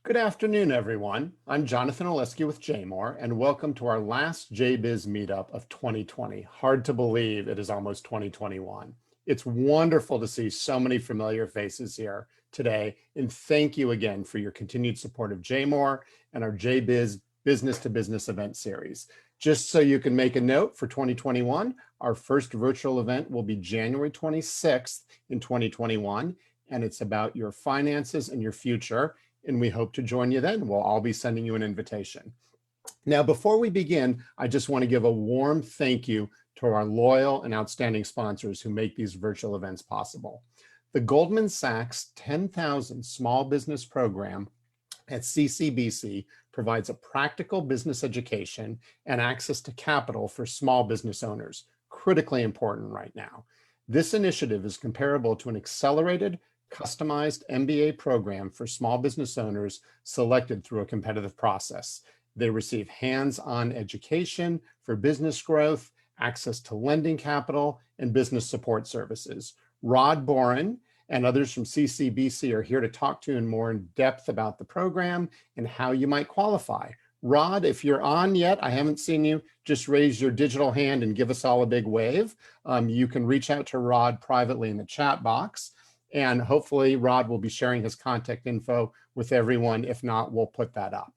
Good afternoon, everyone. I'm Jonathan Oleski with JMore, and welcome to our last JBiz meetup of 2020. Hard to believe it is almost 2021. It's wonderful to see so many familiar faces here today, and thank you again for your continued support of JMore and our JBiz business-to-business event series. Just so you can make a note, for 2021, our first virtual event will be January 26th in 2021, and it's about your finances and your future. And we hope to join you then. We'll all be sending you an invitation. Now, before we begin, I just want to give a warm thank you to our loyal and outstanding sponsors who make these virtual events possible. The Goldman Sachs 10,000 Small Business Program at CCBC provides a practical business education and access to capital for small business owners, critically important right now. This initiative is comparable to an accelerated, customized MBA program for small business owners selected through a competitive process. They receive hands-on education for business growth, access to lending capital, and business support services. Rod Boren and others from CCBC are here to talk to you in more in depth about the program and how you might qualify. Rod, if you're on yet, I haven't seen you, just raise your digital hand and give us all a big wave. You can reach out to Rod privately in the chat box. And hopefully Rod will be sharing his contact info with everyone. If not, we'll put that up.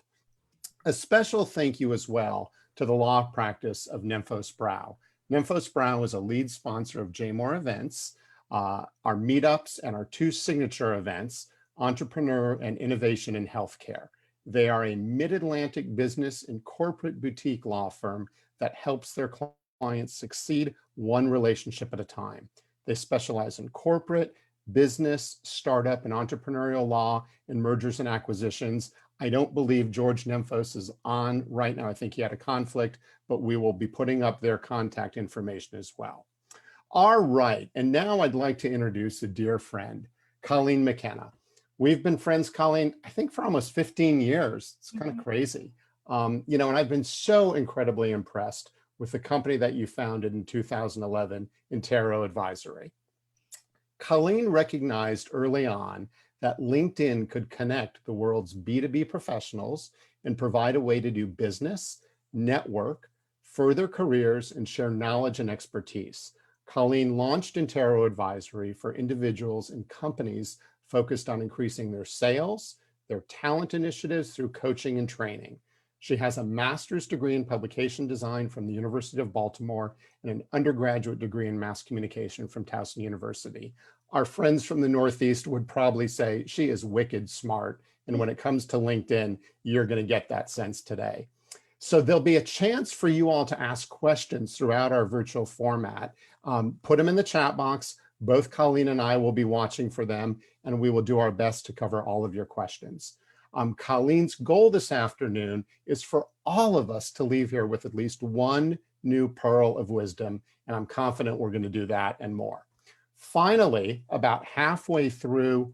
A special thank you as well to the law practice of Nymphos Brow. Nymphos Brow is a lead sponsor of JMore events, our meetups, and our two signature events, Entrepreneur and Innovation in Healthcare. They are a mid-Atlantic business and corporate boutique law firm that helps their clients succeed one relationship at a time. They specialize in corporate, business, startup, and entrepreneurial law, and mergers and acquisitions. I don't believe George Nymphos is on right now. I think he had a conflict, but we will be putting up their contact information as well. All right, and now I'd like to introduce a dear friend, Colleen McKenna. We've been friends, Colleen, I think for almost 15 years. It's kind of crazy. And I've been so incredibly impressed with the company that you founded in 2011, Intero Advisory. Colleen recognized early on that LinkedIn could connect the world's B2B professionals and provide a way to do business, network, further careers, and share knowledge and expertise. Colleen launched Intero Advisory for individuals and companies focused on increasing their sales, their talent initiatives through coaching and training. She has a master's degree in publication design from the University of Baltimore and an undergraduate degree in mass communication from Towson University. Our friends from the Northeast would probably say she is wicked smart. And when it comes to LinkedIn, you're going to get that sense today. So there'll be a chance for you all to ask questions throughout our virtual format. Put them in the chat box. Both Colleen and I will be watching for them, and we will do our best to cover all of your questions. Colleen's goal this afternoon is for all of us to leave here with at least one new pearl of wisdom, and I'm confident we're going to do that and more. Finally, about halfway through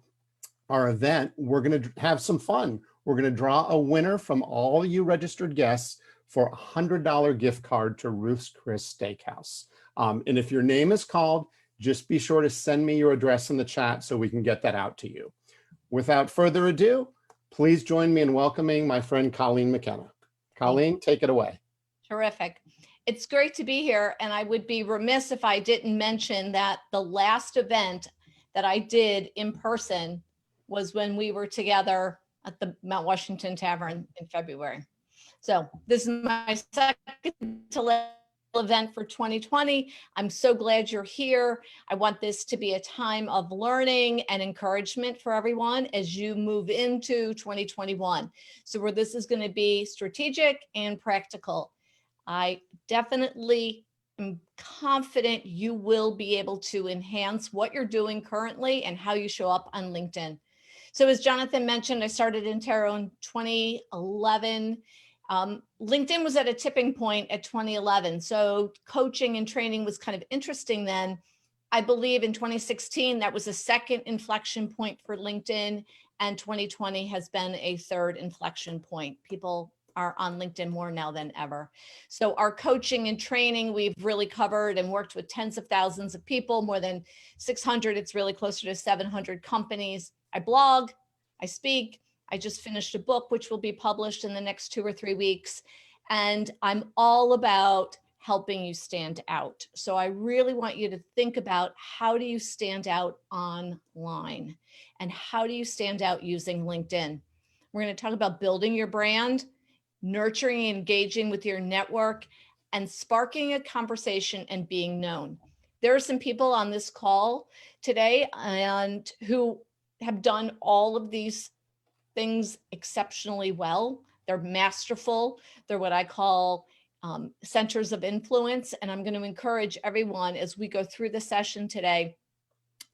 our event, we're going to have some fun. We're going to draw a winner from all you registered guests for a $100 gift card to Ruth's Chris Steakhouse. And if your name is called, just be sure to send me your address in the chat so we can get that out to you. Without further ado, please join me in welcoming my friend Colleen McKenna. Colleen, take it away. Terrific. It's great to be here, and I would be remiss if I didn't mention that the last event that I did in person was when we were together at the Mount Washington Tavern in February. So this is my second to last event for 2020. I'm so glad you're here. I want this to be a time of learning and encouragement for everyone as you move into 2021. So where this is going to be strategic and practical. I definitely am confident you will be able to enhance what you're doing currently and how you show up on LinkedIn. So as Jonathan mentioned, I started Intero in 2011. LinkedIn was at a tipping point at 2011. So coaching and training was kind of interesting then. I believe in 2016, that was a second inflection point for LinkedIn, and 2020 has been a third inflection point. People are on LinkedIn more now than ever. So our coaching and training, we've really covered and worked with tens of thousands of people, more than 600, it's really closer to 700 companies. I blog, I speak, I just finished a book, which will be published in the next 2 or 3 weeks. And I'm all about helping you stand out. So I really want you to think about, how do you stand out online? And how do you stand out using LinkedIn? We're going to talk about building your brand, nurturing and engaging with your network, and sparking a conversation and being known. There are some people on this call today and who have done all of these things exceptionally well. They're masterful. They're what I call centers of influence. And I'm going to encourage everyone as we go through the session today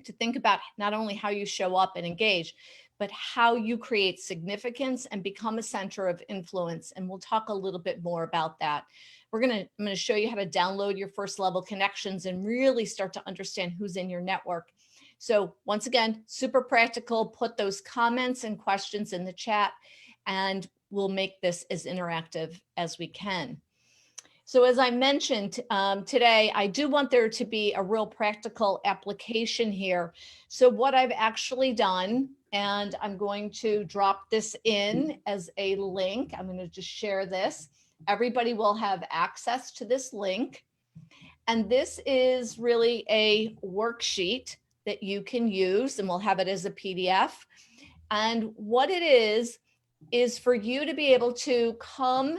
to think about not only how you show up and engage, but how you create significance and become a center of influence. And we'll talk a little bit more about that. I'm going to show you how to download your first level connections and really start to understand who's in your network. So once again, super practical. Put those comments and questions in the chat, and we'll make this as interactive as we can. So as I mentioned today, I do want there to be a real practical application here. So what I've actually done, and I'm going to drop this in as a link. I'm going to just share this. Everybody will have access to this link. And this is really a worksheet that you can use, and we'll have it as a PDF. And what it is for you to be able to come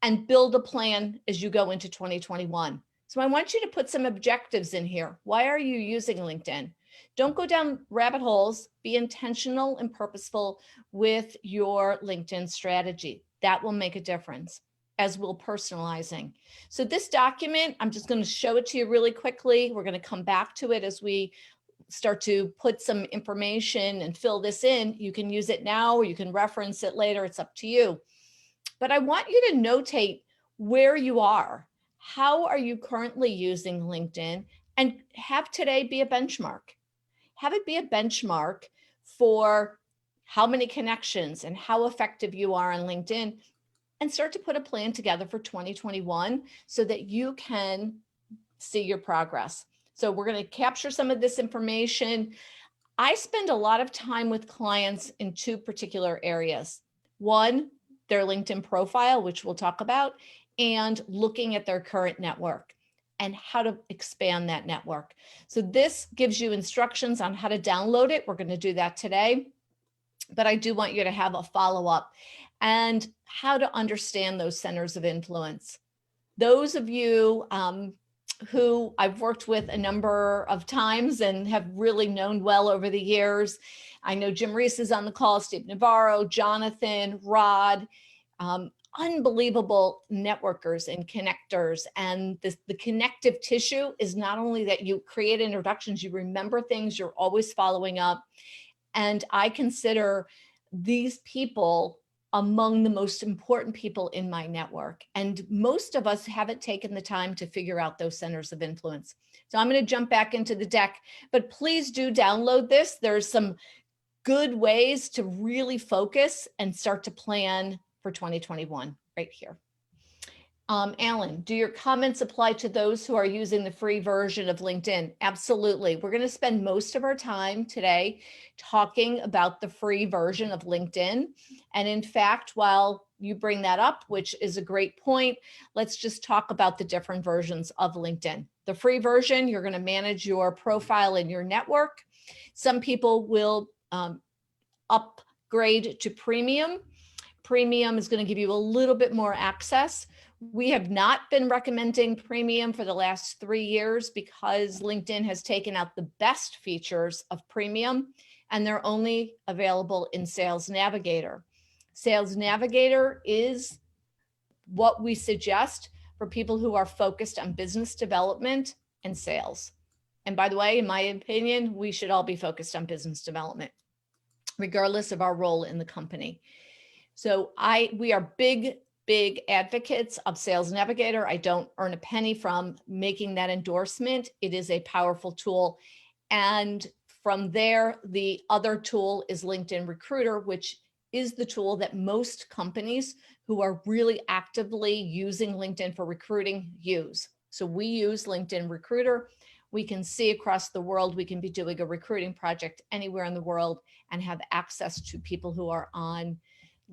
and build a plan as you go into 2021. So I want you to put some objectives in here. Why are you using LinkedIn? Don't go down rabbit holes. Be intentional and purposeful with your LinkedIn strategy. That will make a difference, as will personalizing. So this document, I'm just going to show it to you really quickly. We're going to come back to it as we start to put some information and fill this in. You can use it now or you can reference it later. It's up to you. But I want you to notate where you are. How are you currently using LinkedIn? And have today be a benchmark. Have it be a benchmark for how many connections and how effective you are on LinkedIn, and start to put a plan together for 2021 so that you can see your progress. So we're going to capture some of this information. I spend a lot of time with clients in 2 particular areas. One, their LinkedIn profile, which we'll talk about, and looking at their current network and how to expand that network. So this gives you instructions on how to download it. We're going to do that today, but I do want you to have a follow-up and how to understand those centers of influence. Those of you who I've worked with a number of times and have really known well over the years. I know Jim Reese is on the call, Steve Navarro, Jonathan, Rod, unbelievable networkers and connectors. And the connective tissue is not only that you create introductions, you remember things, you're always following up. And I consider these people among the most important people in my network. And most of us haven't taken the time to figure out those centers of influence. So I'm going to jump back into the deck, but please do download this. There's some good ways to really focus and start to plan for 2021 right here. Alan, do your comments apply to those who are using the free version of LinkedIn? Absolutely. We're going to spend most of our time today talking about the free version of LinkedIn. And in fact, while you bring that up, which is a great point, let's just talk about the different versions of LinkedIn. The free version, you're going to manage your profile in your network. Some people will upgrade to premium. Premium is going to give you a little bit more access. We have not been recommending premium for the last 3 years because LinkedIn has taken out the best features of premium and they're only available in Sales Navigator. Sales Navigator is what we suggest for people who are focused on business development and sales. And by the way, in my opinion, we should all be focused on business development, regardless of our role in the company. So we are big advocates of Sales Navigator. I don't earn a penny from making that endorsement. It is a powerful tool. And from there, the other tool is LinkedIn Recruiter, which is the tool that most companies who are really actively using LinkedIn for recruiting use. So we use LinkedIn Recruiter. We can see across the world. We can be doing a recruiting project anywhere in the world and have access to people who are on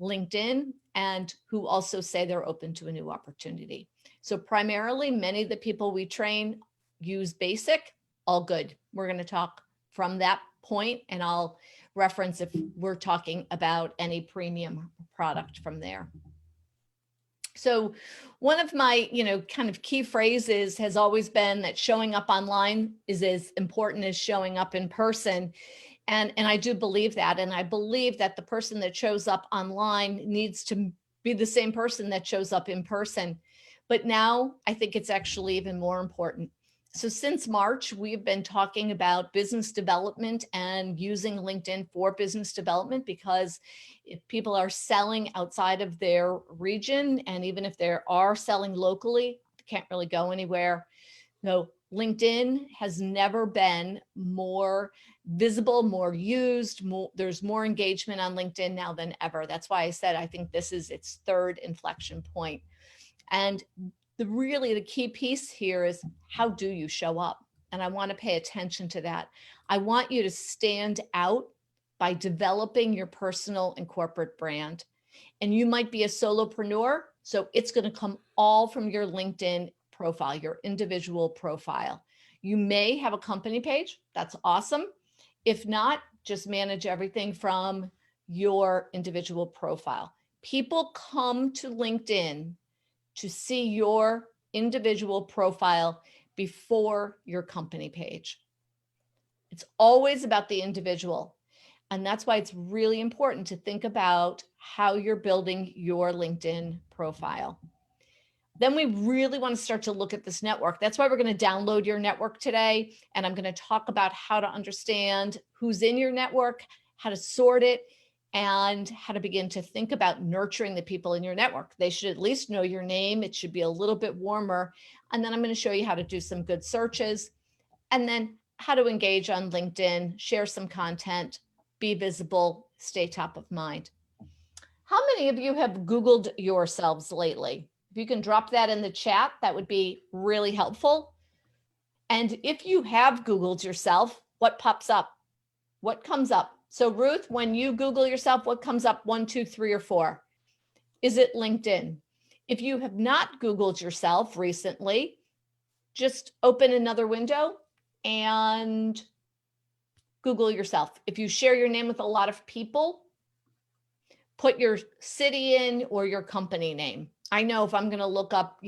LinkedIn and who also say they're open to a new opportunity. So primarily, many of the people we train use basic, all good. We're going to talk from that point, and I'll reference if we're talking about any premium product from there. So one of my, kind of key phrases has always been that showing up online is as important as showing up in person. And I do believe that. And I believe that the person that shows up online needs to be the same person that shows up in person. But now I think it's actually even more important. So since March, we've been talking about business development and using LinkedIn for business development, because if people are selling outside of their region, and even if they are selling locally, they can't really go anywhere. So LinkedIn has never been more visible, more used, there's more engagement on LinkedIn now than ever. That's why I said I think this is its third inflection point. And the key piece here is, how do you show up? And I want to pay attention to that. I want you to stand out by developing your personal and corporate brand. And you might be a solopreneur, so it's going to come all from your LinkedIn profile, your individual profile. You may have a company page. That's awesome. If not, just manage everything from your individual profile. People come to LinkedIn to see your individual profile before your company page. It's always about the individual. And that's why it's really important to think about how you're building your LinkedIn profile. Then we really want to start to look at this network. That's why we're going to download your network today. And I'm going to talk about how to understand who's in your network, how to sort it, and how to begin to think about nurturing the people in your network. They should at least know your name. It should be a little bit warmer. And then I'm going to show you how to do some good searches, and then how to engage on LinkedIn, share some content, be visible, stay top of mind. How many of you have Googled yourselves lately? If you can drop that in the chat, that would be really helpful. And if you have Googled yourself, what pops up? What comes up? So Ruth, when you Google yourself, what comes up 1, 2, 3, or 4? Is it LinkedIn? If you have not Googled yourself recently, just open another window and Google yourself. If you share your name with a lot of people, put your city in or your company name. I know if I'm going to look up,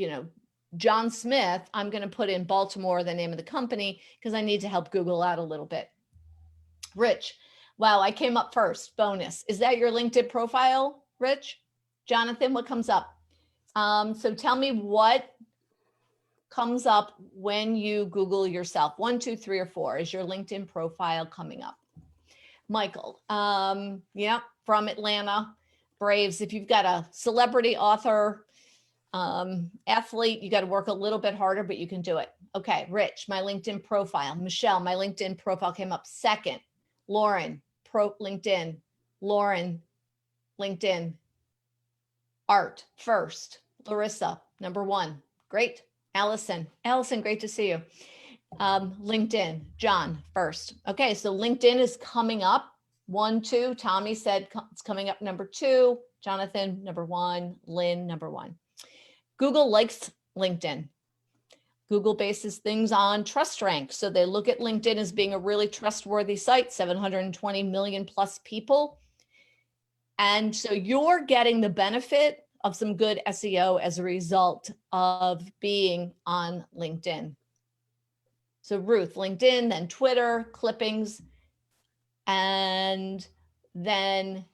John Smith, I'm going to put in Baltimore, the name of the company, because I need to help Google out a little bit. Rich, wow, I came up first. Bonus. Is that your LinkedIn profile, Rich? Jonathan, what comes up? So tell me what comes up when you Google yourself. 1, 2, 3, or 4. Is your LinkedIn profile coming up? Michael, yeah, from Atlanta Braves. If you've got a celebrity, author, athlete, you got to work a little bit harder, but you can do it. Okay, Rich, my LinkedIn profile. Michelle, my LinkedIn profile came up second. Lauren, LinkedIn. Lauren, LinkedIn. Art, first. Larissa, number 1. Great. Allison, great to see you. LinkedIn, John, first. Okay, so LinkedIn is coming up. 1, 2. Tommy said it's coming up number 2. Jonathan, number 1. Lynn, number 1. Google likes LinkedIn. Google bases things on trust rank. So they look at LinkedIn as being a really trustworthy site, 720 million plus people. And so you're getting the benefit of some good SEO as a result of being on LinkedIn. So Ruth, LinkedIn, then Twitter, clippings, and then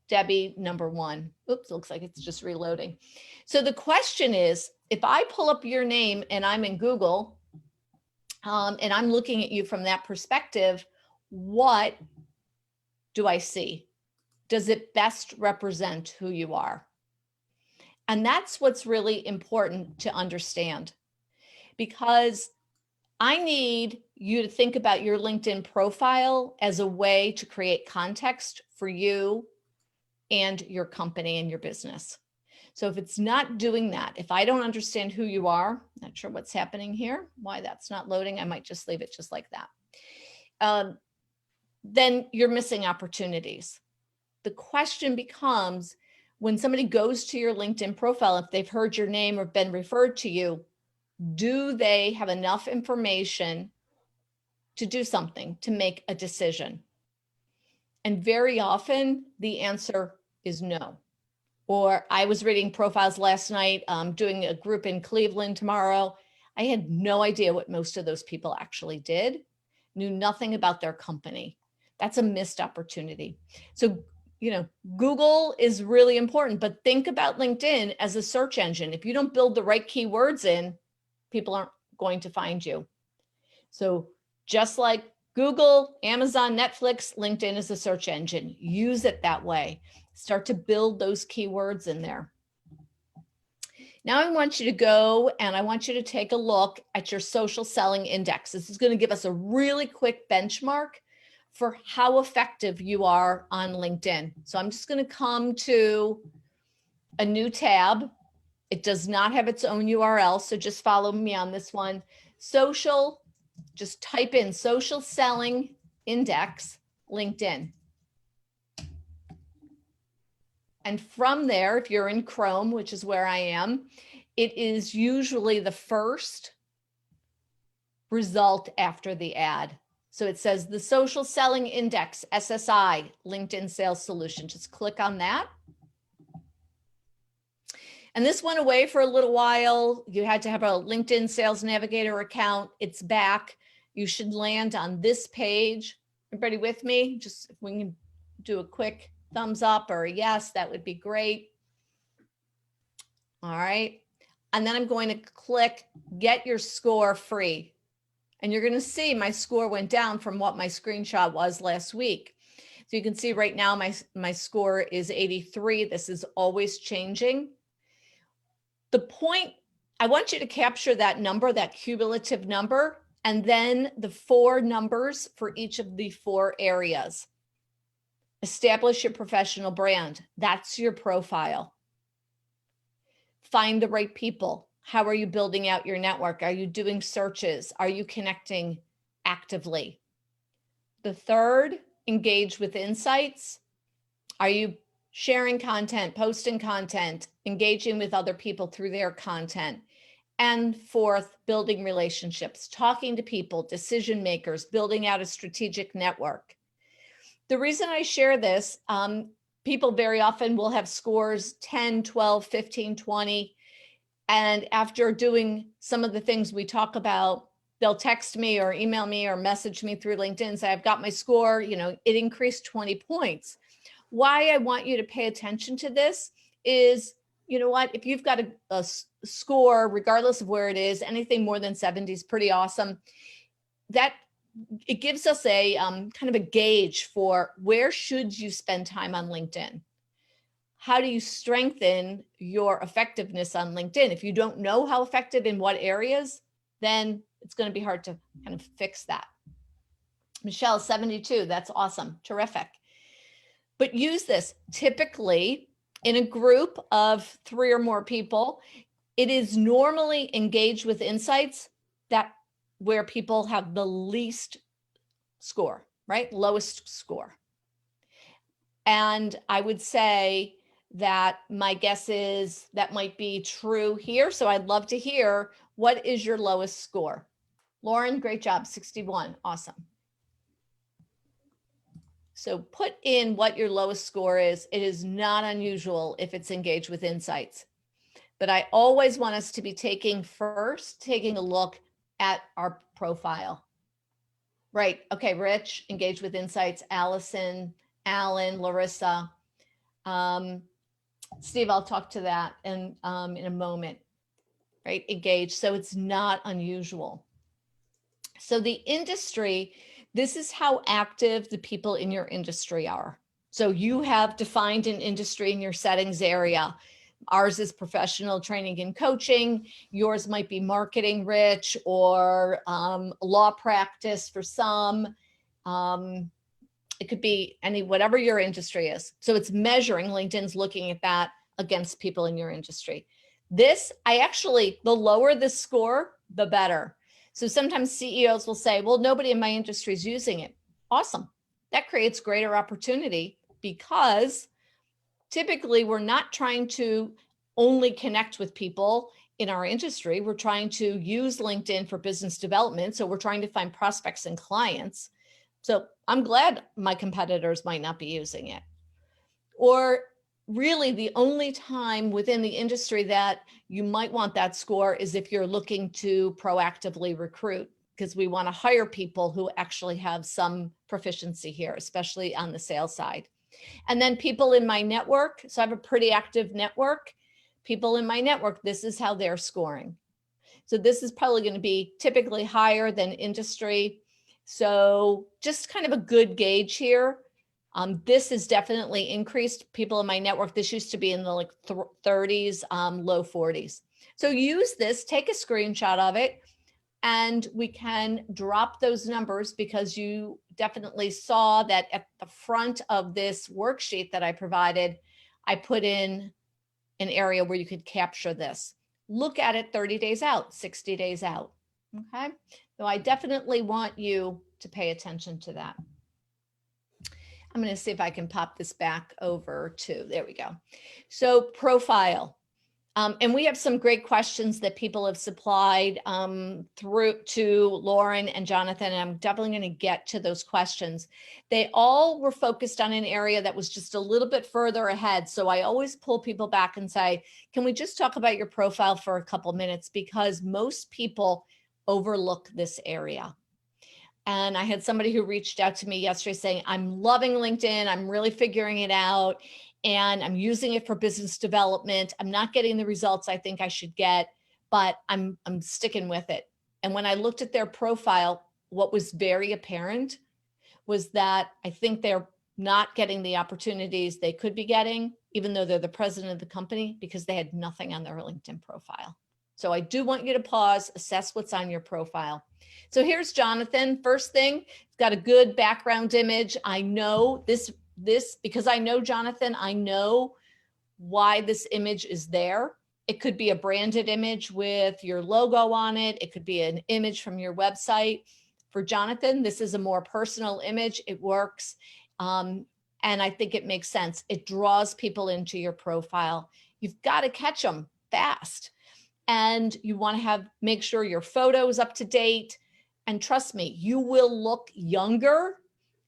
Debbie, number 1. Oops, looks like it's just reloading. So the question is, if I pull up your name and I'm in Google, and I'm looking at you from that perspective, what do I see? Does it best represent who you are? And that's what's really important to understand, because I need you to think about your LinkedIn profile as a way to create context for you and your company and your business. So if it's not doing that, if I don't understand who you are, not sure what's happening here, why that's not loading, I might just leave it just like that. Then you're missing opportunities. The question becomes, when somebody goes to your LinkedIn profile, if they've heard your name or been referred to you, do they have enough information to do something, to make a decision? And very often the answer is no. Or I was reading profiles last night, doing a group in Cleveland tomorrow. I had no idea what most of those people actually did, knew nothing about their company. That's a missed opportunity. So, Google is really important, but think about LinkedIn as a search engine. If you don't build the right keywords in, people aren't going to find you. So just like Google, Amazon, Netflix, LinkedIn is a search engine. Use it that way. Start to build those keywords in there. Now I want you to go and I want you to take a look at your social selling index. This is going to give us a really quick benchmark for how effective you are on LinkedIn. So I'm just going to come to a new tab. It does not have its own URL, so just follow me on this one. Social, just type in social selling index LinkedIn. And from there, if you're in Chrome, which is where I am, it is usually the first result after the ad. So it says the social selling index, SSI, LinkedIn sales solution. Just click on that. And this went away for a little while. You had to have a LinkedIn Sales Navigator account. It's back. You should land on this page. Everybody with me? Just if we can do a quick thumbs up or a yes, that would be great. All right. And then I'm going to click get your score free. And you're going to see my score went down from what my screenshot was last week. So you can see right now my score is 83. This is always changing. The point, I want you to capture that number, that cumulative number, and then the 4 numbers for each of the 4 areas. Establish your professional brand. That's your profile. Find the right people. How are you building out your network? Are you doing searches? Are you connecting actively? The 3rd, engage with insights. Are you sharing content, posting content, engaging with other people through their content? And 4th, building relationships, talking to people, decision makers, building out a strategic network. The reason I share this, people very often will have scores 10, 12, 15, 20. And after doing some of the things we talk about, they'll text me or email me or message me through LinkedIn, say, I've got my score, it increased 20 points. Why I want you to pay attention to this is, you know what, if you've got a score, regardless of where it is, anything more than 70 is pretty awesome. That it gives us a kind of a gauge for where should you spend time on LinkedIn. How do you strengthen your effectiveness on LinkedIn? If you don't know how effective in what areas, then it's going to be hard to kind of fix that. Michelle, 72, that's awesome, terrific. But use this. Typically, in a group of 3 or more people, it is normally engaged with insights that where people have the least score, right? Lowest score. And I would say that my guess is that might be true here. So I'd love to hear, what is your lowest score? Lauren, great job, 61, awesome. So put in what your lowest score is. It is not unusual if it's engaged with insights. But I always want us to be taking a look at our profile. Right, okay, Rich, engaged with insights, Allison, Alan, Larissa. Steve, I'll talk to that in a moment, right? Engaged, so it's not unusual. So the industry, this is how active the people in your industry are. So you have defined an industry in your settings area. Ours is professional training and coaching. Yours might be marketing, Rich, or law practice for some. It could be whatever your industry is. So it's measuring, LinkedIn's looking at that against people in your industry. This, the lower the score, the better. So sometimes CEOs will say, well, nobody in my industry is using it. Awesome. That creates greater opportunity because typically we're not trying to only connect with people in our industry. We're trying to use LinkedIn for business development. So we're trying to find prospects and clients. So I'm glad my competitors might not be using it. Or really the only time within the industry that you might want that score is if you're looking to proactively recruit, because we want to hire people who actually have some proficiency here, especially on the sales side. And then people in my network. So I have a pretty active network. People in my network, this is how they're scoring. So this is probably going to be typically higher than industry. So just kind of a good gauge here. This is definitely increased. People in my network, this used to be in the 30s, low 40s. So use this, take a screenshot of it, and we can drop those numbers because you definitely saw that at the front of this worksheet that I provided, I put in an area where you could capture this. Look at it 30 days out, 60 days out, okay? So I definitely want you to pay attention to that. I'm going to see if I can pop this back over to, there we go. So profile. And we have some great questions that people have supplied through to Lauren and Jonathan, and I'm definitely going to get to those questions. They all were focused on an area that was just a little bit further ahead. So I always pull people back and say, can we just talk about your profile for a couple minutes? Because most people overlook this area. And I had somebody who reached out to me yesterday saying, I'm loving LinkedIn. I'm really figuring it out. And I'm using it for business development. I'm not getting the results I think I should get, but I'm sticking with it. And when I looked at their profile, what was very apparent was that I think they're not getting the opportunities they could be getting, even though they're the president of the company, because they had nothing on their LinkedIn profile. So I do want you to pause, assess what's on your profile. So here's Jonathan. First thing, he's got a good background image. I know this because I know Jonathan, I know why this image is there. It could be a branded image with your logo on it. It could be an image from your website. For Jonathan, this is a more personal image. It works. And I think it makes sense. It draws people into your profile. You've got to catch them fast. And you want to make sure your photo is up to date. And trust me, you will look younger,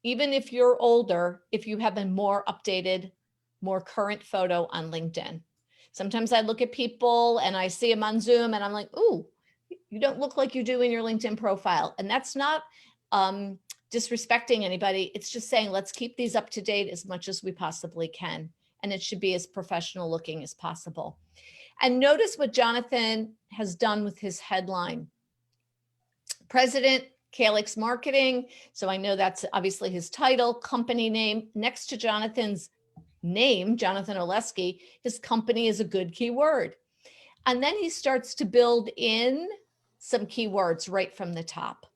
even if you're older, if you have a more updated, more current photo on LinkedIn. Sometimes I look at people and I see them on Zoom and I'm like, ooh, you don't look like you do in your LinkedIn profile. And that's not disrespecting anybody. It's just saying, let's keep these up to date as much as we possibly can. And it should be as professional looking as possible. And notice what Jonathan has done with his headline. President, Calyx Marketing. So I know that's obviously his title, company name. Next to Jonathan's name, Jonathan Oleski, his company is a good keyword. And then he starts to build in some keywords right from the top.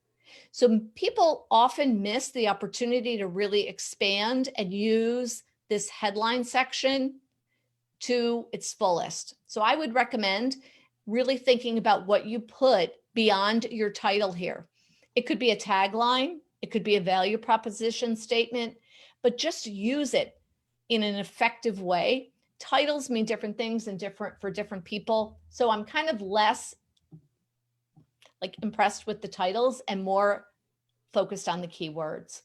So people often miss the opportunity to really expand and use this headline section to its fullest. So I would recommend really thinking about what you put beyond your title here. It could be a tagline, it could be a value proposition statement, but just use it in an effective way. Titles mean different things and for different people. So I'm kind of less impressed with the titles and more focused on the keywords.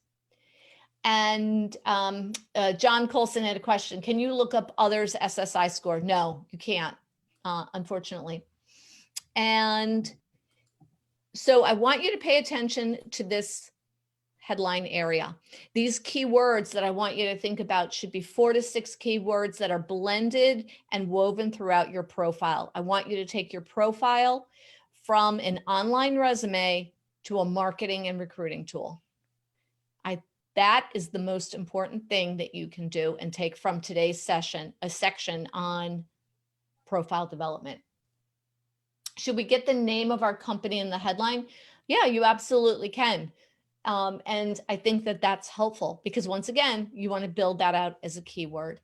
And John Colson had a question. Can you look up others' SSI score? No, you can't, unfortunately. And so I want you to pay attention to this headline area. These keywords that I want you to think about should be 4 to 6 keywords that are blended and woven throughout your profile. I want you to take your profile from an online resume to a marketing and recruiting tool. That is the most important thing that you can do and take from today's session, a section on profile development. Should we get the name of our company in the headline? Yeah, you absolutely can. And I think that that's helpful because once again, you want to build that out as a keyword.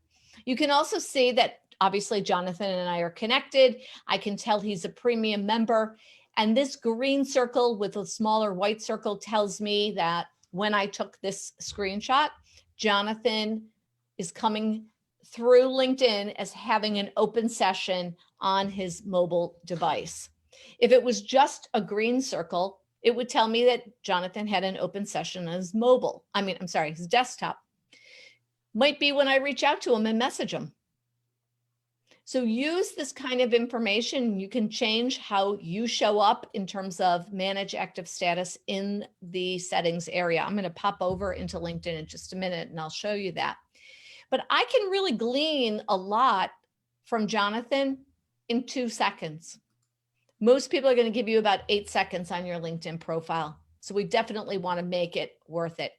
You can also see that Obviously, Jonathan and I are connected. I can tell he's a premium member. And this green circle with a smaller white circle tells me that when I took this screenshot, Jonathan is coming through LinkedIn as having an open session on his mobile device. If it was just a green circle, it would tell me that Jonathan had an open session on his his desktop. Might be when I reach out to him and message him. So use this kind of information. You can change how you show up in terms of manage active status in the settings area. I'm going to pop over into LinkedIn in just a minute and I'll show you that. But I can really glean a lot from Jonathan in 2 seconds. Most people are going to give you about 8 seconds on your LinkedIn profile. So we definitely want to make it worth it.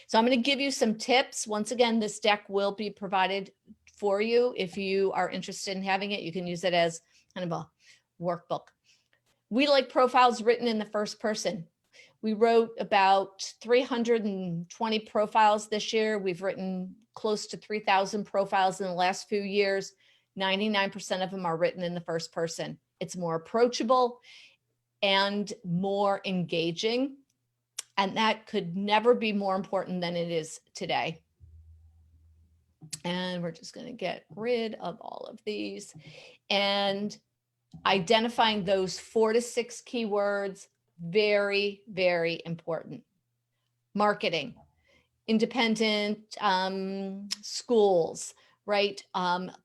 So I'm going to give you some tips. Once again, this deck will be provided for you. If you are interested in having it, you can use it as kind of a workbook. We like profiles written in the first person. We wrote about 320 profiles this year. We've written close to 3,000 profiles in the last few years. 99% of them are written in the first person. It's more approachable and more engaging. And that could never be more important than it is today. And we're just going to get rid of all of these and identifying those 4 to 6 keywords. Very, very important. Marketing, independent schools, right?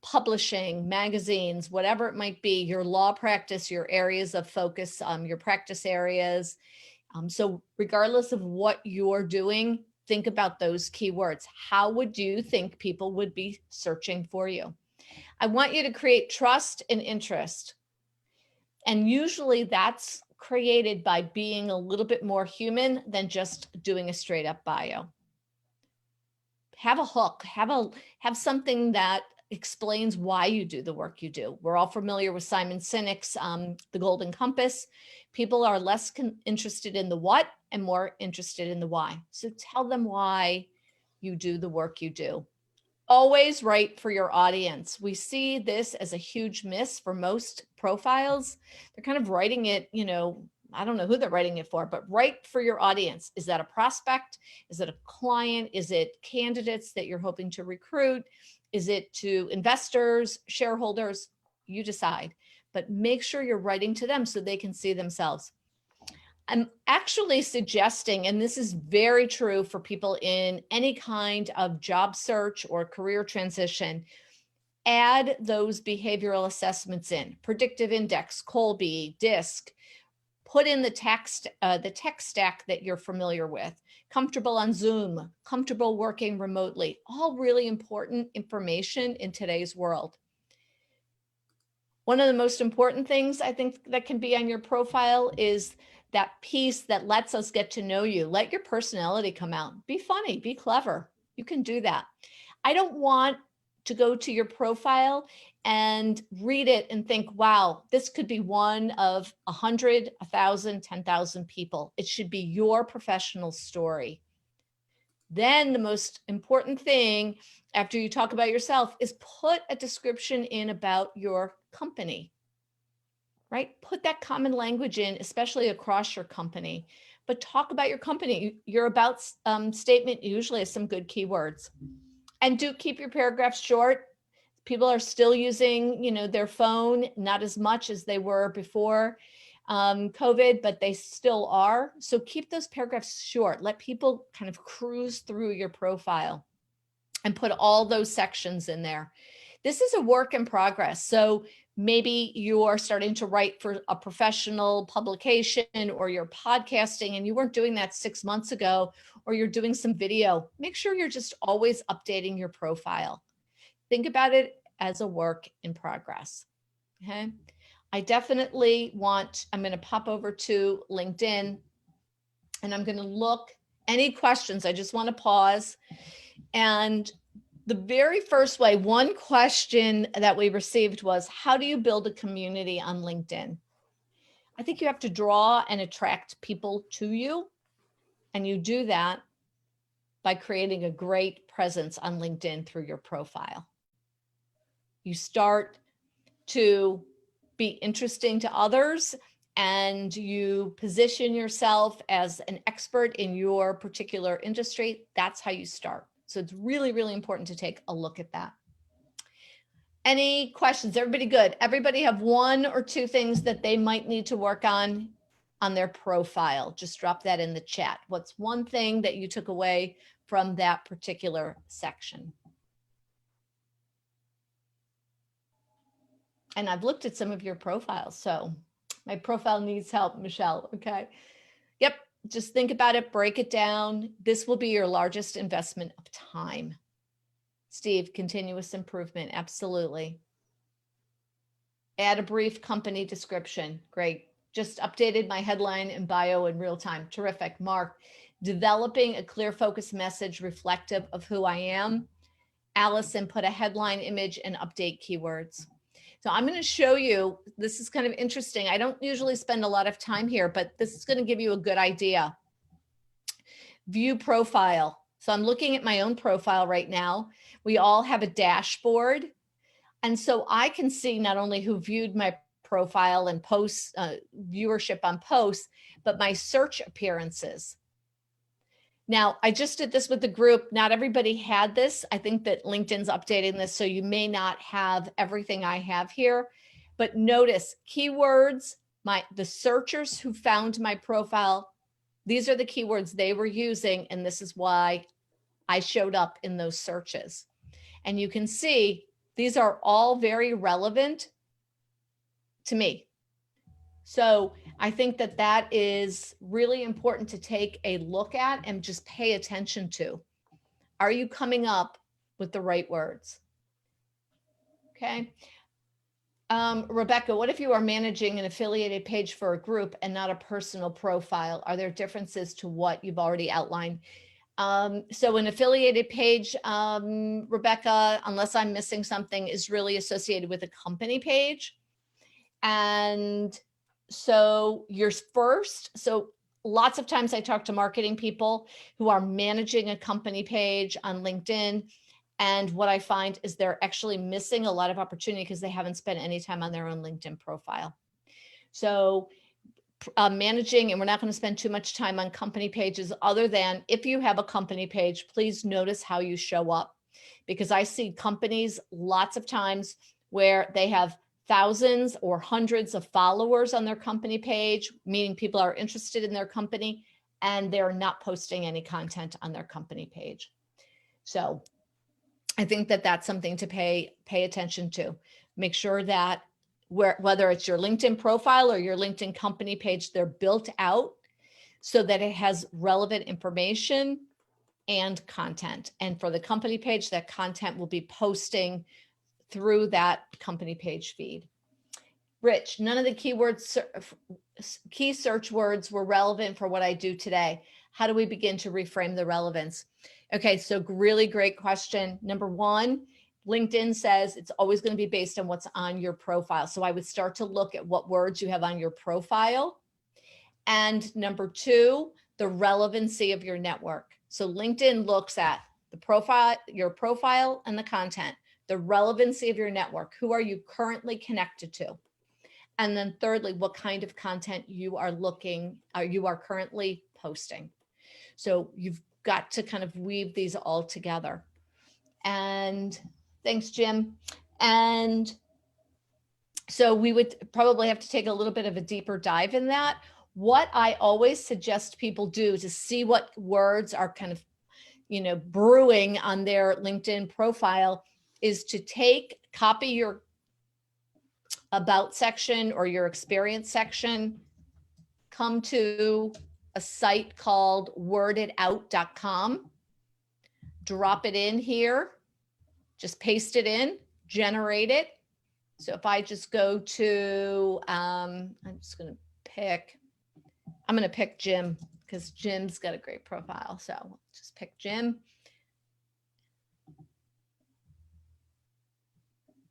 Publishing, magazines, whatever it might be, your law practice, your areas of focus, your practice areas. So regardless of what you're doing, think about those keywords. How would you think people would be searching for you? I want you to create trust and interest. And usually that's created by being a little bit more human than just doing a straight up bio. Have a hook, have something that explains why you do the work you do. We're all familiar with Simon Sinek's The Golden Compass. People are less interested in the what and more interested in the why. So tell them why you do the work you do. Always write for your audience. We see this as a huge miss for most profiles. They're kind of writing it, I don't know who they're writing it for, but write for your audience. Is that a prospect? Is it a client? Is it candidates that you're hoping to recruit? Is it to investors, shareholders? You decide, but make sure you're writing to them so they can see themselves. I'm actually suggesting, and this is very true for people in any kind of job search or career transition, add those behavioral assessments in. Predictive Index, Colby, DISC. Put in the tech stack that you're familiar with. Comfortable on Zoom, comfortable working remotely. All really important information in today's world. One of the most important things I think that can be on your profile is that piece that lets us get to know you. Let your personality come out. Be funny, be clever. You can do that. I don't want to go to your profile and read it and think, wow, this could be one of 100, 1,000, 10,000 people. It should be your professional story. Then the most important thing after you talk about yourself is put a description in about your company, right? Put that common language in, especially across your company, but talk about your company. Your about statement usually has some good keywords. And do keep your paragraphs short. People are still using, their phone, not as much as they were before COVID, but they still are. So keep those paragraphs short. Let people kind of cruise through your profile and put all those sections in there. This is a work in progress. So maybe you are starting to write for a professional publication or you're podcasting and you weren't doing that 6 months ago, or you're doing some video. Make sure you're just always updating your profile. Think about it as a work in progress. Okay. I definitely I'm going to pop over to LinkedIn and I'm going to look any questions. I just want to pause. And the very first way, one question that we received was, how do you build a community on LinkedIn? I think you have to draw and attract people to you. And you do that by creating a great presence on LinkedIn through your profile. You start to be interesting to others, and you position yourself as an expert in your particular industry. That's how you start. So it's really, really important to take a look at that. Any questions? Everybody good? Everybody have one or two things that they might need to work on their profile? Just drop that in the chat. What's one thing that you took away from that particular section? And I've looked at some of your profiles, so my profile needs help, Michelle. Okay. Yep. Just think about it, break it down. This will be your largest investment of time. Steve, continuous improvement. Absolutely. Add a brief company description. Great. Just updated my headline and bio in real time. Terrific. Mark, developing a clear focus message reflective of who I am. Allison, put a headline image and update keywords. So I'm going to show you, this is kind of interesting. I don't usually spend a lot of time here, but this is going to give you a good idea. View profile. So I'm looking at my own profile right now. We all have a dashboard. And so I can see not only who viewed my profile and posts, viewership on posts, but my search appearances. Now, I just did this with the group. Not everybody had this. I think that LinkedIn's updating this, so you may not have everything I have here. But notice keywords, the searchers who found my profile, these are the keywords they were using, and this is why I showed up in those searches. And you can see these are all very relevant to me. So I think that that is really important to take a look at and just pay attention to. Are you coming up with the right words? Okay. Rebecca, what if you are managing an affiliated page for a group and not a personal profile? Are there differences to what you've already outlined? So an affiliated page, Rebecca, unless I'm missing something, is really associated with a company page. And so so lots of times I talk to marketing people who are managing a company page on LinkedIn. And what I find is they're actually missing a lot of opportunity because they haven't spent any time on their own LinkedIn profile. So managing, and we're not going to spend too much time on company pages other than if you have a company page, please notice how you show up, because I see companies lots of times where they have thousands or hundreds of followers on their company page, meaning people are interested in their company, and they're not posting any content on their company page. So I think that that's something to pay attention to. Make sure that whether it's your LinkedIn profile or your LinkedIn company page, they're built out so that it has relevant information and content. And for the company page, that content will be posting through that company page feed. Rich, none of the key search words were relevant for what I do today. How do we begin to reframe the relevance? Okay, so really great question. Number one, LinkedIn says it's always going to be based on what's on your profile. So I would start to look at what words you have on your profile. And number two, the relevancy of your network. So LinkedIn looks at the profile, your profile and the content, the relevancy of your network. Who are you currently connected to? And then thirdly, what kind of content you are currently posting. So you've got to kind of weave these all together. And thanks, Jim. And so we would probably have to take a little bit of a deeper dive in that. What I always suggest people do to see what words are kind of, brewing on their LinkedIn profile is to copy your about section or your experience section, come to a site called worditout.com, drop it in here, just paste it in, generate it. So if I just go to, I'm going to pick Jim because Jim's got a great profile. So just pick Jim.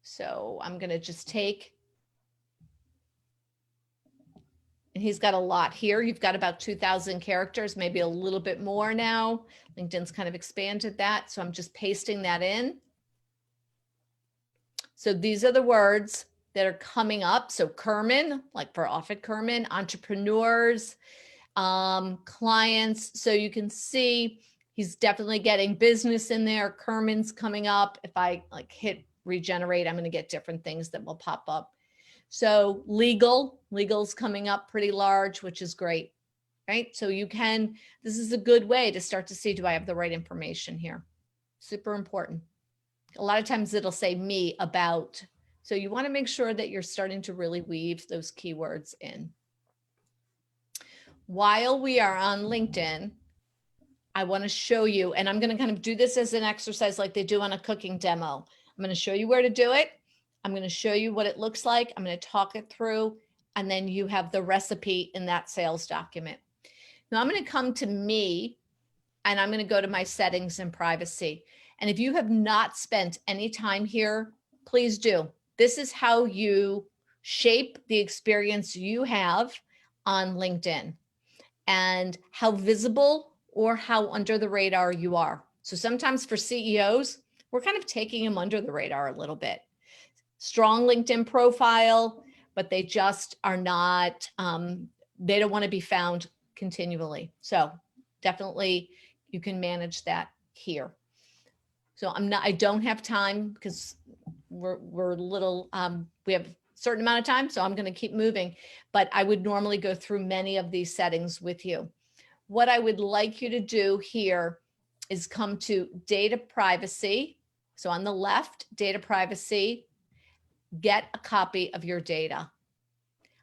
So I'm going to just take, and he's got a lot here. You've got about 2,000 characters, maybe a little bit more now. LinkedIn's kind of expanded that. So I'm just pasting that in. So these are the words that are coming up. So Kerman, like for Offutt Kerman, entrepreneurs, clients. So you can see he's definitely getting business in there. Kerman's coming up. If I like hit regenerate, I'm going to get different things that will pop up. So legal's coming up pretty large, which is great, right? So this is a good way to start to see, do I have the right information here? Super important. A lot of times it'll say me about. So you want to make sure that you're starting to really weave those keywords in. While we are on LinkedIn, I want to show you, and I'm going to kind of do this as an exercise like they do on a cooking demo. I'm going to show you where to do it. I'm going to show you what it looks like. I'm going to talk it through, and then you have the recipe in that sales document. Now I'm going to come to me, and I'm going to go to my settings and privacy. And if you have not spent any time here, please do. This is how you shape the experience you have on LinkedIn and how visible or how under the radar you are. So sometimes for CEOs, we're kind of taking them under the radar a little bit. Strong LinkedIn profile, but they just are not, they don't want to be found continually. So definitely you can manage that here. So I don't have time because we're little, we have a certain amount of time, so I'm going to keep moving, but I would normally go through many of these settings with you. What I would like you to do here is come to data privacy. So on the left, data privacy, get a copy of your data.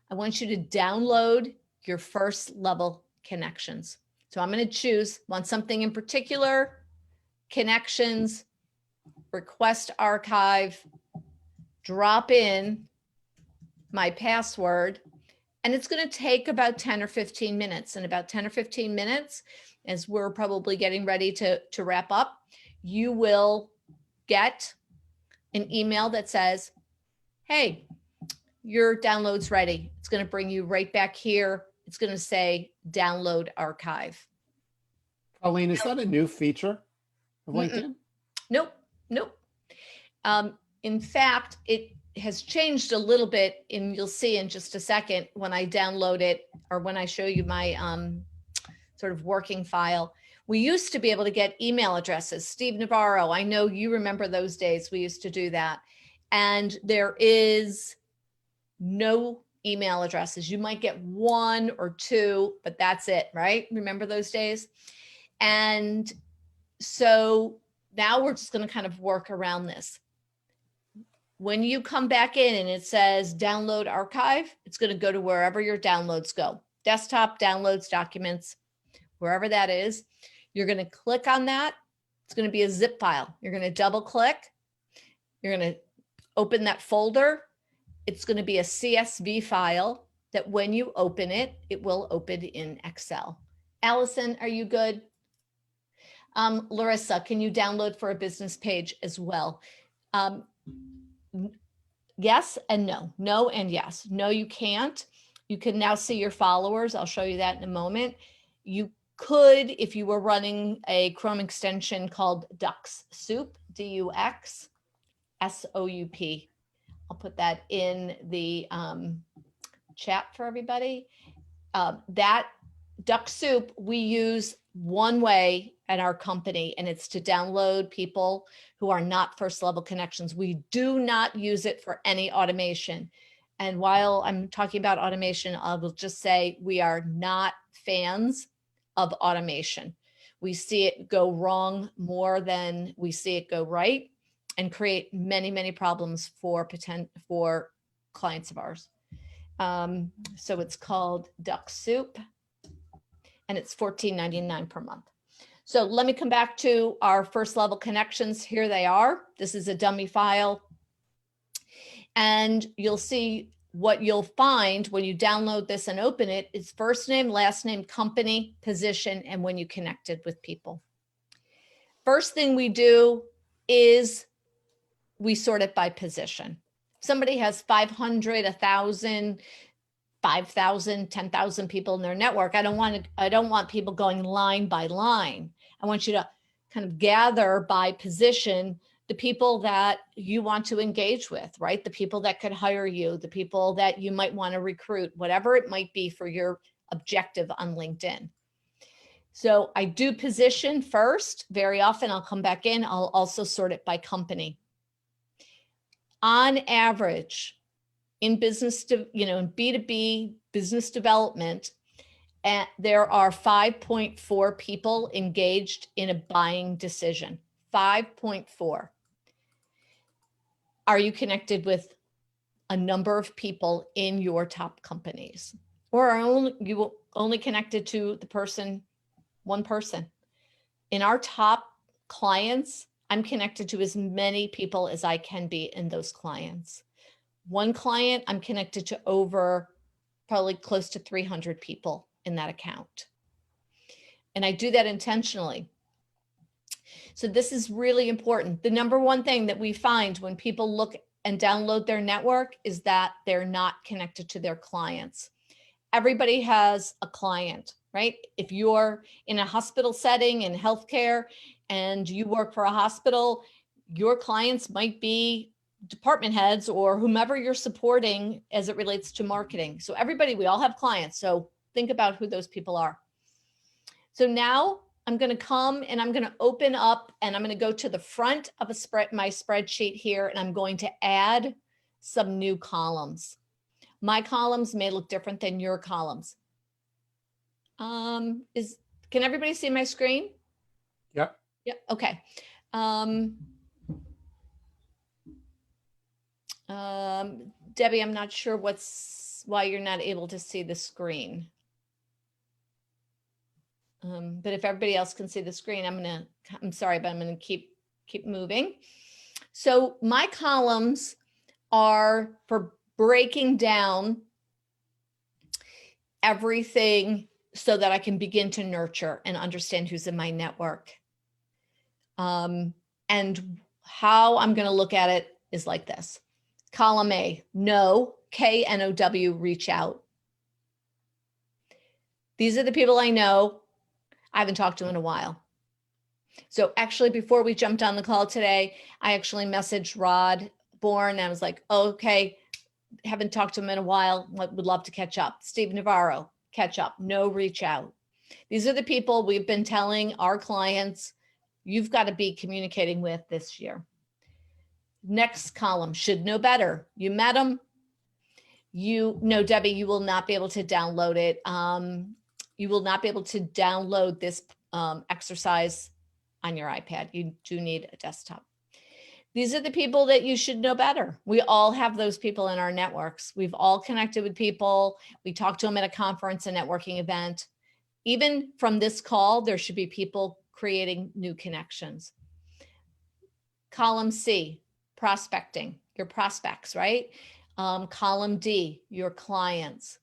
I want you to download your first level connections. So I'm going to choose, want something in particular, connections, request archive, drop in my password, and it's going to take about 10 or 15 minutes. And about 10 or 15 minutes, as we're probably getting ready to wrap up, you will get an email that says, hey, your download's ready. It's going to bring you right back here. It's going to say download archive. Colleen, is that a new feature of LinkedIn? Nope. In fact, it has changed a little bit, and you'll see in just a second when I download it or when I show you my sort of working file. We used to be able to get email addresses. Steve Navarro, I know you remember those days. We used to do that. And there is no email addresses. You might get one or two, but that's it, right? Remember those days? And so now we're just going to kind of work around this. When you come back in and it says download archive, it's going to go to wherever your downloads go. Desktop, downloads, documents, wherever that is. You're going to click on that. It's going to be a zip file. You're going to double click. You're going to open that folder. It's going to be a CSV file that when you open it, it will open in Excel. Allison, are you good? Larissa, can you download for a business page as well? Yes and no. No and yes. No, you can't. You can now see your followers. I'll show you that in a moment. You could, if you were running a Chrome extension called DuxSoup, DuxSoup. I'll put that in the chat for everybody. That DuxSoup we use one way at our company, and it's to download people who are not first level connections. We do not use it for any automation. And while I'm talking about automation, I will just say we are not fans of automation. We see it go wrong more than we see it go right and create many, many problems for clients of ours. So it's called DuxSoup, and it's $14.99 per month. So let me come back to our first level connections. Here they are. This is a dummy file. And you'll see what you'll find when you download this and open it is first name, last name, company, position, and when you connected with people. First thing we do is we sort it by position. Somebody has 500, 1,000, 5,000, 10,000 people in their network. I don't want people going line by line. I want you to kind of gather by position the people that you want to engage with, right? The people that could hire you, the people that you might want to recruit, whatever it might be for your objective on LinkedIn. So I do position first. Very often I'll come back in. I'll also sort it by company. On average, in business, in B2B business development, there are 5.4 people engaged in a buying decision. 5.4. Are you connected with a number of people in your top companies? Or are you only connected to one person? In our top clients, I'm connected to as many people as I can be in those clients. One client, I'm connected to over probably close to 300 people in that account. And I do that intentionally. So this is really important. The number one thing that we find when people look and download their network is that they're not connected to their clients. Everybody has a client, right? If you're in a hospital setting in healthcare and you work for a hospital, your clients might be department heads or whomever you're supporting as it relates to marketing. So everybody, we all have clients. So think about who those people are. So now I'm going to come and I'm going to open up and I'm going to go to the front of my spreadsheet here, and I'm going to add some new columns. My columns may look different than your columns. Can everybody see my screen? Yep. Yep. Okay. Debbie, I'm not sure why you're not able to see the screen. But if everybody else can see the screen, I'm sorry, but I'm going to keep moving. So my columns are for breaking down everything so that I can begin to nurture and understand who's in my network. And how I'm going to look at it is like this. Column A, know, K-N-O-W, reach out. These are the people I know. I haven't talked to in a while. So actually, before we jumped on the call today, I actually messaged Rod Bourne and I was like, oh, okay, haven't talked to him in a while. Would love to catch up. Steve Navarro, catch up. No, reach out. These are the people we've been telling our clients you've got to be communicating with this year. Next column, should know better. You met them. You know, Debbie, you will not be able to download it. You will not be able to download this exercise on your iPad. You do need a desktop. These are the people that you should know better. We all have those people in our networks. We've all connected with people. We talk to them at a conference, a networking event. Even from this call, there should be people creating new connections. Column C, prospecting, your prospects, right? Column D, your clients.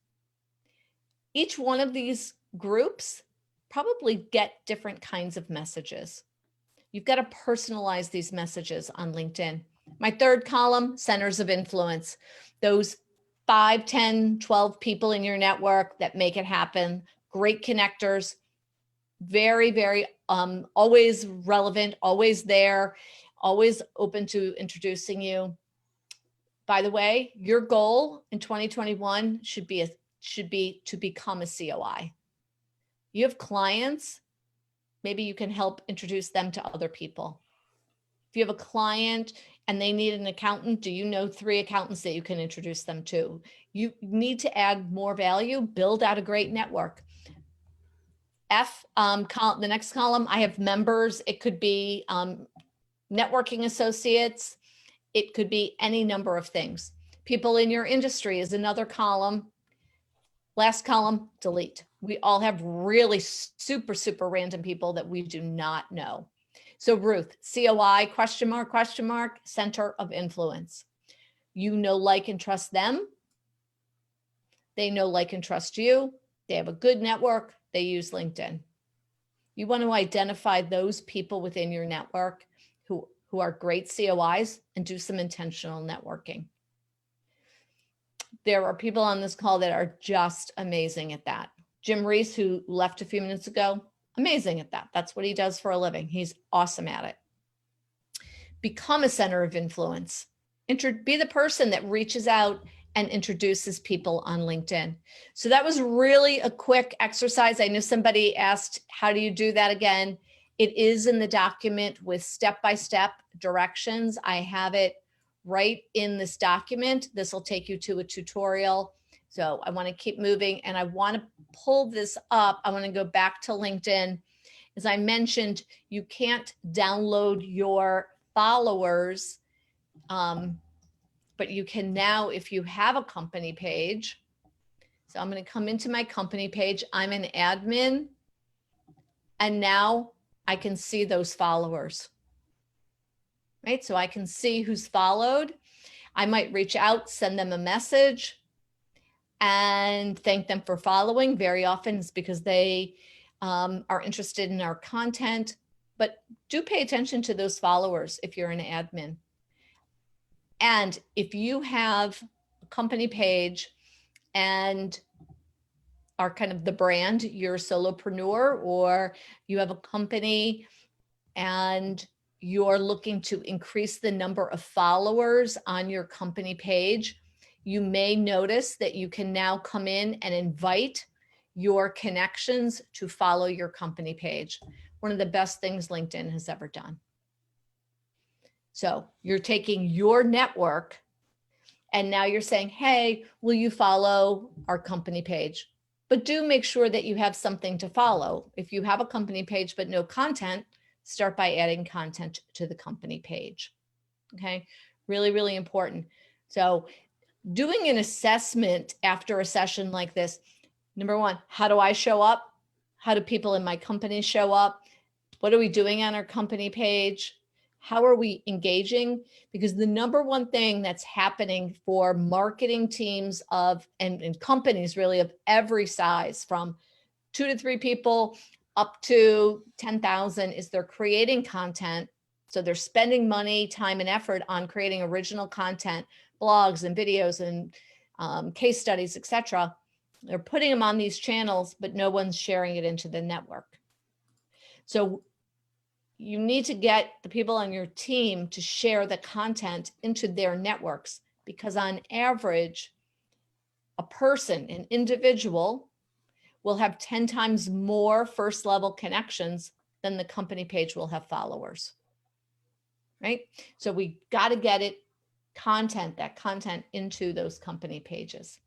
Each one of these groups probably get different kinds of messages. You've got to personalize these messages on LinkedIn. My third column, centers of influence. Those 5, 10, 12 people in your network that make it happen. Great connectors. Very, very always relevant, always there, always open to introducing you. By the way, your goal in 2021 should be to become a COI. You have clients, maybe you can help introduce them to other people. If you have a client and they need an accountant, do you know 3 accountants that you can introduce them to? You need to add more value, build out a great network. The next column, I have members. It could be networking associates. It could be any number of things. People in your industry is another column. Last column, delete. We all have really super, super random people that we do not know. So Ruth, COI, question mark, center of influence. You know, like, and trust them. They know, like, and trust you. They have a good network. They use LinkedIn. You want to identify those people within your network who are great COIs and do some intentional networking. There are people on this call that are just amazing at that. Jim Reese, who left a few minutes ago, amazing at that. That's what he does for a living. He's awesome at it. become a center of influence. Be the person that reaches out and introduces people on LinkedIn. So that was really a quick exercise. I know somebody asked, how do you do that again? It is in the document with step-by-step directions. I have it right in this document. This will take you to a tutorial. So I want to keep moving and I want to pull this up. I want to go back to LinkedIn. As I mentioned, you can't download your followers, but you can now, if you have a company page. So I'm going to come into my company page. I'm an admin. And now I can see those followers, right? So I can see who's followed. I might reach out, send them a message and thank them for following. Very often it's because they are interested in our content, but do pay attention to those followers if you're an admin. And if you have a company page and are kind of the brand, you're a solopreneur or you have a company and you're looking to increase the number of followers on your company page, you may notice that you can now come in and invite your connections to follow your company page. One of the best things LinkedIn has ever done. So you're taking your network and now you're saying, hey, will you follow our company page? But do make sure that you have something to follow. If you have a company page but no content, start by adding content to the company page. Okay, really, really important. So doing an assessment after a session like this, number one, how do I show up? How do people in my company show up? What are we doing on our company page? How are we engaging? Because the number one thing that's happening for marketing teams of and companies really of every size, from 2 to 3 people up to 10,000, is they're creating content. So they're spending money, time, and effort on creating original content, blogs and videos and case studies, etc. They're putting them on these channels, but no one's sharing it into the network. So you need to get the people on your team to share the content into their networks, because on average, a person, an individual, will have 10 times more first level connections than the company page will have followers, right? So we got to get that content into those company pages.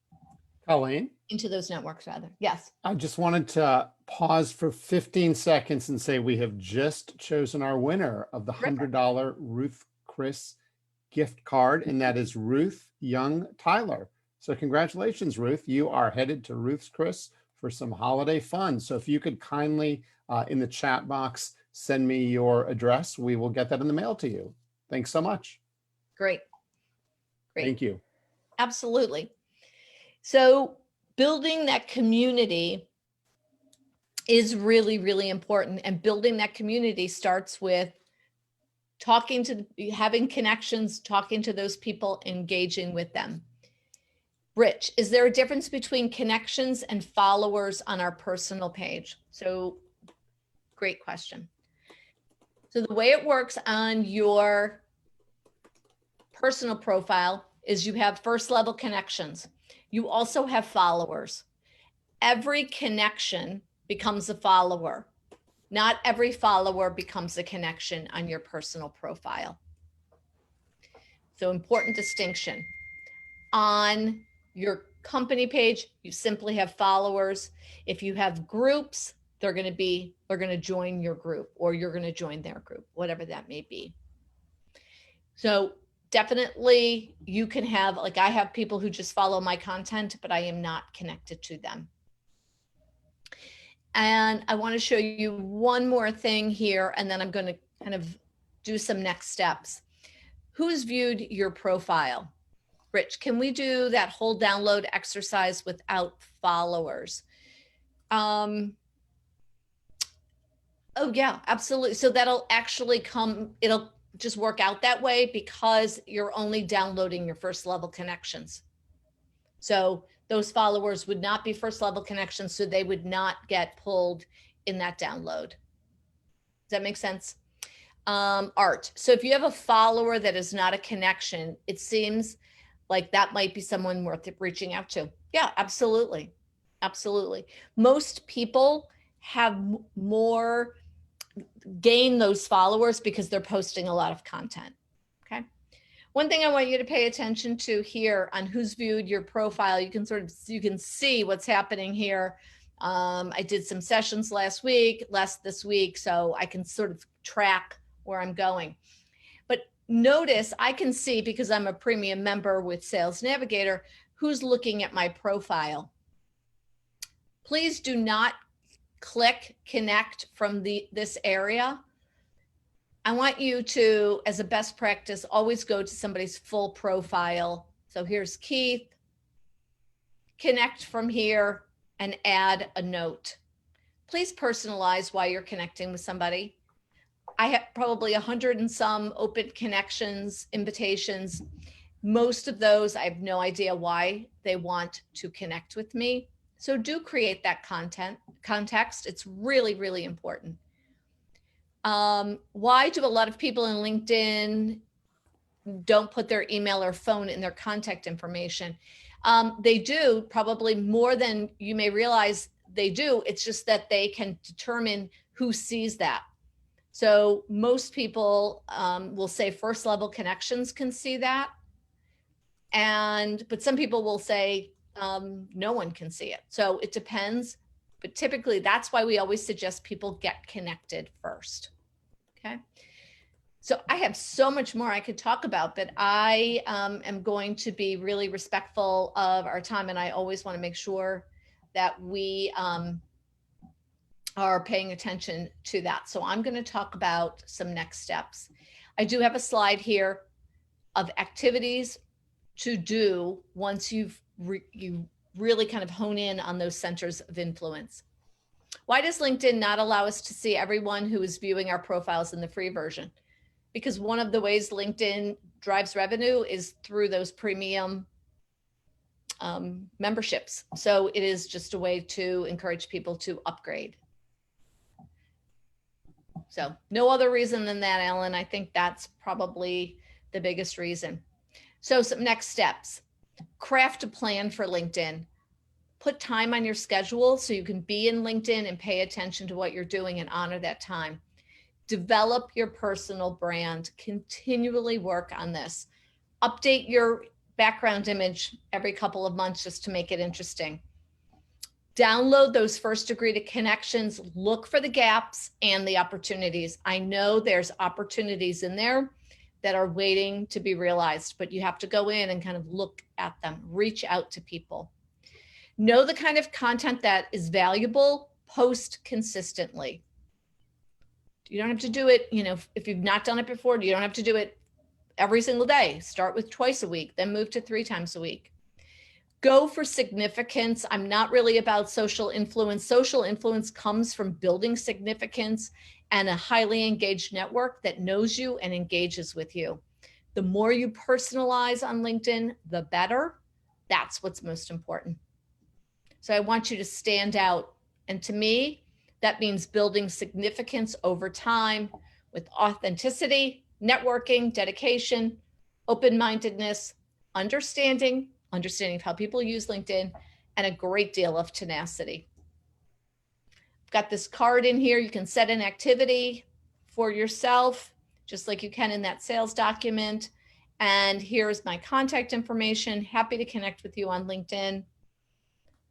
Colleen? Into those networks, rather. Yes. I just wanted to pause for 15 seconds and say we have just chosen our winner of the $100 Ruth Chris gift card, and that is Ruth Young Tyler. So congratulations, Ruth. You are headed to Ruth's Chris for some holiday fun. So if you could kindly, in the chat box, send me your address, we will get that in the mail to you. Thanks so much. Great. Great. Thank you. Absolutely. So building that community is really, really important. And building that community starts with having connections, talking to those people, engaging with them. Rich, is there a difference between connections and followers on our personal page? So great question. So the way it works on your personal profile is you have first level connections. You also have followers. Every connection becomes a follower. Not every follower becomes a connection on your personal profile. So important distinction. On your company page, you simply have followers. If you have groups, they're going to join your group, or you're going to join their group, whatever that may be. So definitely you can have, like I have people who just follow my content, but I am not connected to them. And I want to show you one more thing here, and then I'm going to kind of do some next steps. Who's viewed your profile? Rich, can we do that whole download exercise without followers? Oh yeah, absolutely. So that'll actually it'll just work out that way because you're only downloading your first level connections. So those followers would not be first level connections, so they would not get pulled in that download. Does that make sense? Art. So if you have a follower that is not a connection, it seems like that might be someone worth reaching out to. Yeah, absolutely. Absolutely. Most people have more gain those followers because they're posting a lot of content. Okay. One thing I want you to pay attention to here on who's viewed your profile, you can see what's happening here. I did some sessions last week, less this week, so I can sort of track where I'm going. But notice I can see, because I'm a premium member with Sales Navigator, who's looking at my profile. Please do not click connect from this area. I want you to, as a best practice, always go to somebody's full profile. So here's Keith. Connect from here and add a note. Please personalize why you're connecting with somebody. I have probably 100 and some open connections, invitations. Most of those, I have no idea why they want to connect with me. So do create that context. It's really, really important. Why do a lot of people in LinkedIn don't put their email or phone in their contact information? They do, probably more than you may realize they do. It's just that they can determine who sees that. So most people will say first level connections can see that. But some people will say no one can see it. So it depends. But typically that's why we always suggest people get connected first. Okay. So I have so much more I could talk about, but I am going to be really respectful of our time. And I always want to make sure that we are paying attention to that. So I'm going to talk about some next steps. I do have a slide here of activities to do once you really kind of hone in on those centers of influence. Why does LinkedIn not allow us to see everyone who is viewing our profiles in the free version? Because one of the ways LinkedIn drives revenue is through those premium memberships. So it is just a way to encourage people to upgrade. So no other reason than that, Ellen. I think that's probably the biggest reason. So some next steps. Craft a plan for LinkedIn. Put time on your schedule so you can be in LinkedIn and pay attention to what you're doing and honor that time. Develop your personal brand. Continually work on this. Update your background image every couple of months just to make it interesting. Download those first degree to connections. Look for the gaps and the opportunities. I know there's opportunities in there that are waiting to be realized, but you have to go in and kind of look at them, reach out to people. Know the kind of content that is valuable, post consistently. You don't have to do it, if you've not done it before, you don't have to do it every single day. Start with twice a week, then move to 3 times a week. Go for significance. I'm not really about social influence. Social influence comes from building significance and a highly engaged network that knows you and engages with you. The more you personalize on LinkedIn, the better. That's what's most important. So I want you to stand out. And to me, that means building significance over time with authenticity, networking, dedication, open-mindedness, understanding of how people use LinkedIn, and a great deal of tenacity. I've got this card in here. You can set an activity for yourself, just like you can in that sales document. And here's my contact information. Happy to connect with you on LinkedIn.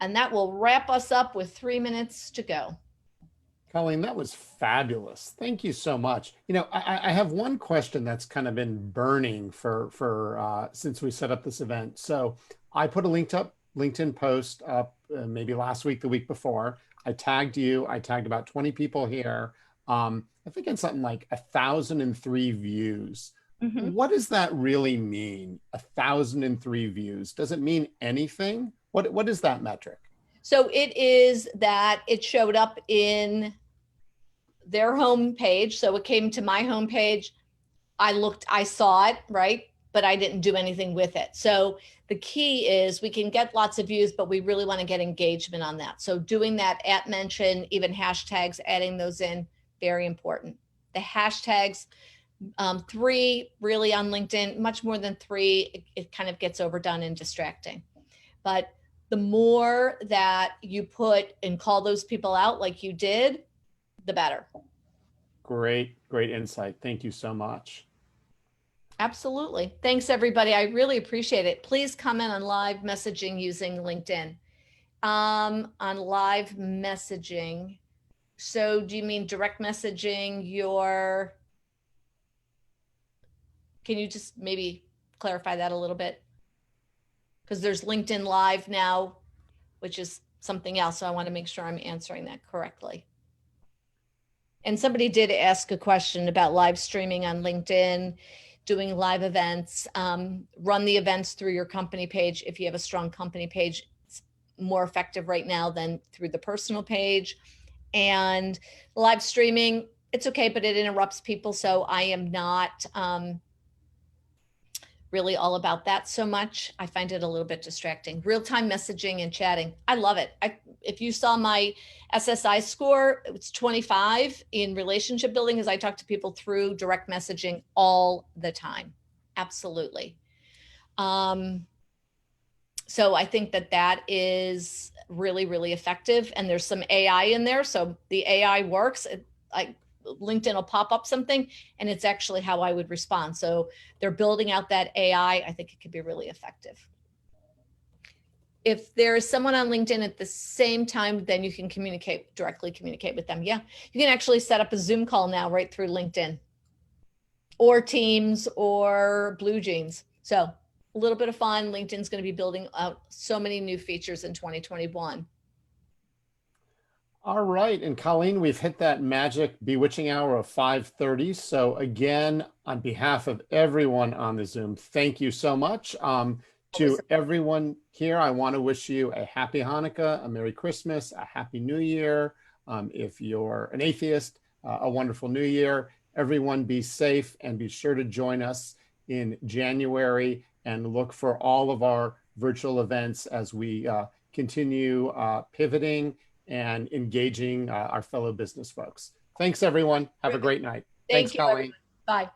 And that will wrap us up with 3 minutes to go. Colleen, that was fabulous. Thank you so much. I have one question that's kind of been burning for since we set up this event. So I put a LinkedIn post up maybe last week, the week before. I tagged you. I tagged about 20 people here. I think it's something like 1,003 views. Mm-hmm. What does that really mean? 1,003 views? Does it mean anything? What is that metric? So it is that it showed up in their homepage. So it came to my homepage. I saw it, right? But I didn't do anything with it. So the key is we can get lots of views, but we really want to get engagement on that. So doing that @ mention, even hashtags, adding those in, very important. the hashtags. 3 really on LinkedIn, much more than 3, it kind of gets overdone and distracting. But the more that you put and call those people out like you did, the better. Great, great insight. Thank you so much. Absolutely. Thanks, everybody. I really appreciate it. Please comment on live messaging using LinkedIn. On live messaging. So do you mean direct messaging your, can you just maybe clarify that a little bit? Because there's LinkedIn Live now, which is something else. So I want to make sure I'm answering that correctly. And somebody did ask a question about live streaming on LinkedIn, doing live events, run the events through your company page. If you have a strong company page, it's more effective right now than through the personal page. And live streaming, it's okay, but it interrupts people. So I am not really all about that so much. I find it a little bit distracting. Real-time messaging and chatting, I love it. If you saw my SSI score, it's 25 in relationship building, as I talk to people through direct messaging all the time. Absolutely. So I think that is really, really effective. And there's some AI in there. So the AI works. LinkedIn will pop up something and it's actually how I would respond. So they're building out that AI. I think it could be really effective. If there is someone on LinkedIn at the same time, then you can directly communicate with them. Yeah, you can actually set up a Zoom call now right through LinkedIn or Teams or Blue Jeans. So a little bit of fun. LinkedIn's going to be building out so many new features in 2021. All right, and Colleen, we've hit that magic bewitching hour of 5:30. So again, on behalf of everyone on the Zoom, thank you so much. To everyone here, I want to wish you a happy Hanukkah, a Merry Christmas, a Happy New Year. If you're an atheist, a wonderful New Year. Everyone be safe and be sure to join us in January and look for all of our virtual events as we continue pivoting and engaging our fellow business folks. Thanks, everyone. Have a great night. Thanks, Colleen. Bye.